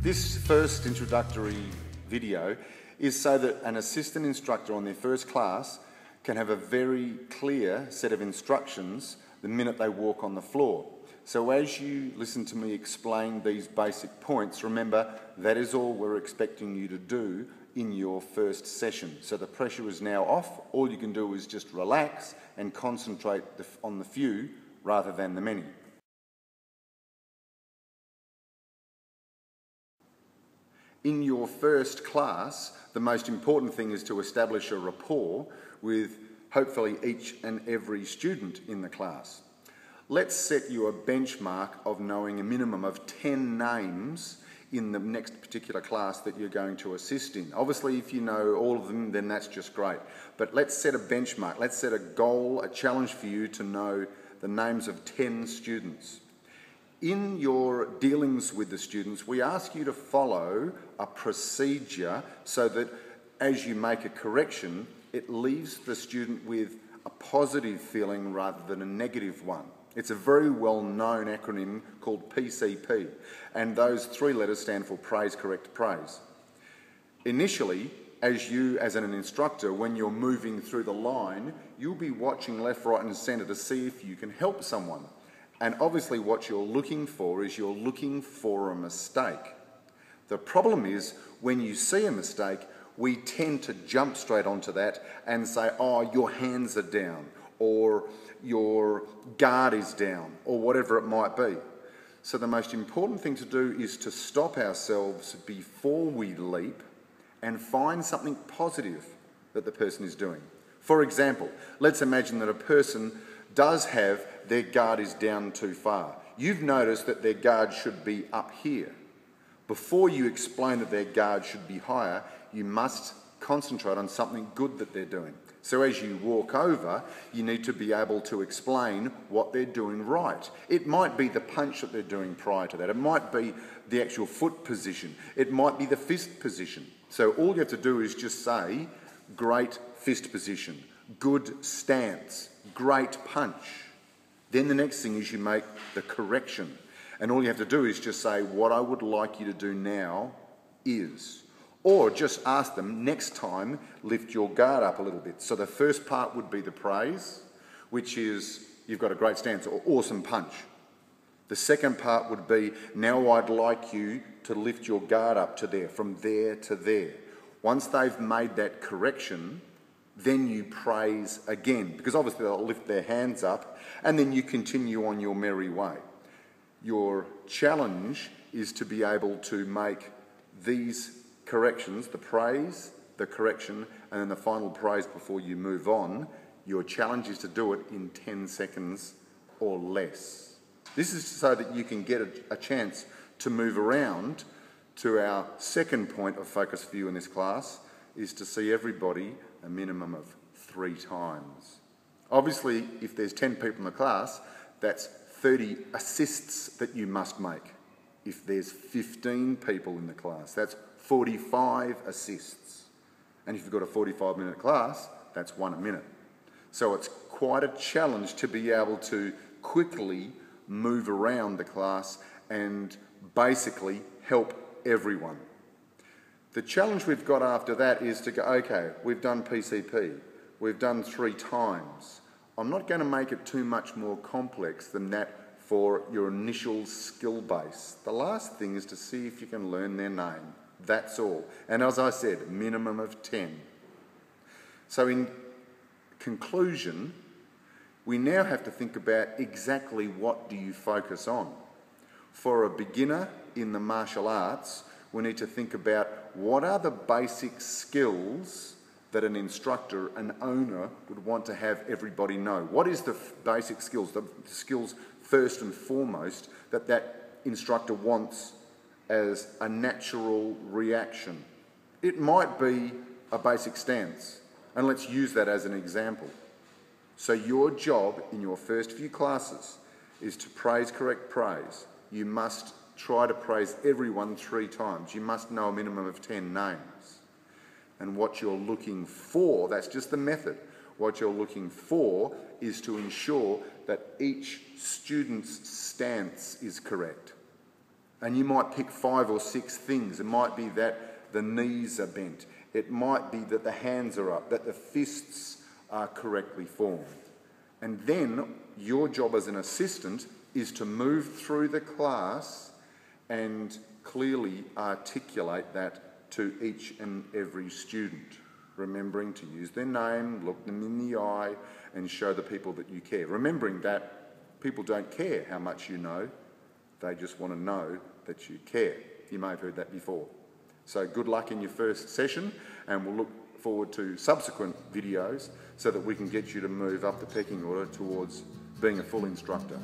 This first introductory video is so that an assistant instructor on their first class can have a very clear set of instructions the minute they walk on the floor. So as you listen to me explain these basic points, remember that is all we're expecting you to do in your first session. So the pressure is now off. All you can do is just relax and concentrate on the few rather than the many. In your first class, the most important thing is to establish a rapport with hopefully each and every student in the class. Let's set you a benchmark of knowing a minimum of 10 names in the next particular class that you're going to assist in. Obviously, if you know all of them, then that's just great. But let's set a benchmark. Let's set a goal, a challenge for you to know the names of 10 students. In your dealings with the students, we ask you to follow a procedure so that as you make a correction, it leaves the student with a positive feeling rather than a negative one. It's a very well-known acronym called PCP, and those 3 letters stand for praise, correct, praise. Initially, as an instructor, when you're moving through the line, you'll be watching left, right and centre to see if you can help someone. And obviously what you're looking for is you're looking for a mistake. The problem is when you see a mistake, we tend to jump straight onto that and say, oh, your hands are down, or your guard is down, or whatever it might be. So the most important thing to do is to stop ourselves before we leap and find something positive that the person is doing. For example, let's imagine that a person does have their guard is down too far. You've noticed that their guard should be up here. Before you explain that their guard should be higher, you must concentrate on something good that they're doing. So as you walk over, you need to be able to explain what they're doing right. It might be the punch that they're doing prior to that. It might be the actual foot position. It might be the fist position. So all you have to do is just say, great fist position, good stance, great punch. Then the next thing is you make the correction. And all you have to do is just say, what I would like you to do now is. Or just ask them, next time, lift your guard up a little bit. So the first part would be the praise, which is, you've got a great stance or awesome punch. The second part would be, now I'd like you to lift your guard up to there, from there to there. Once they've made that correction, then you praise again, because obviously they'll lift their hands up, and then you continue on your merry way. Your challenge is to be able to make these corrections, the praise, the correction, and then the final praise before you move on. Your challenge is to do it in 10 seconds or less. This is so that you can get a chance to move around to our second point of focus for you in this class, is to see everybody a minimum of 3 times. Obviously, if there's 10 people in the class, that's 30 assists that you must make. If there's 15 people in the class, that's 45 assists. And if you've got a 45-minute class, that's 1 a minute. So it's quite a challenge to be able to quickly move around the class and basically help everyone. The challenge we've got after that is to go, okay, we've done PCP, we've done 3 times. I'm not going to make it too much more complex than that for your initial skill base. The last thing is to see if you can learn their name. That's all. And as I said, minimum of 10. So in conclusion, we now have to think about exactly what do you focus on. For a beginner in the martial arts, we need to think about what are the basic skills that an instructor, an owner, would want to have everybody know. What is the basic skills, the skills first and foremost that that instructor wants as a natural reaction? It might be a basic stance, and let's use that as an example. So your job in your first few classes is to praise, correct, praise. You must try to praise everyone 3 times. You must know a minimum of 10 names. And what you're looking for, that's just the method, what you're looking for is to ensure that each student's stance is correct. And you might pick 5 or 6 things. It might be that the knees are bent. It might be that the hands are up, that the fists are correctly formed. And then your job as an assistant is to move through the class and clearly articulate that to each and every student, remembering to use their name, look them in the eye, and show the people that you care. Remembering that people don't care how much you know, they just want to know that you care. You may have heard that before. So good luck in your first session, and we'll look forward to subsequent videos so that we can get you to move up the pecking order towards being a full instructor.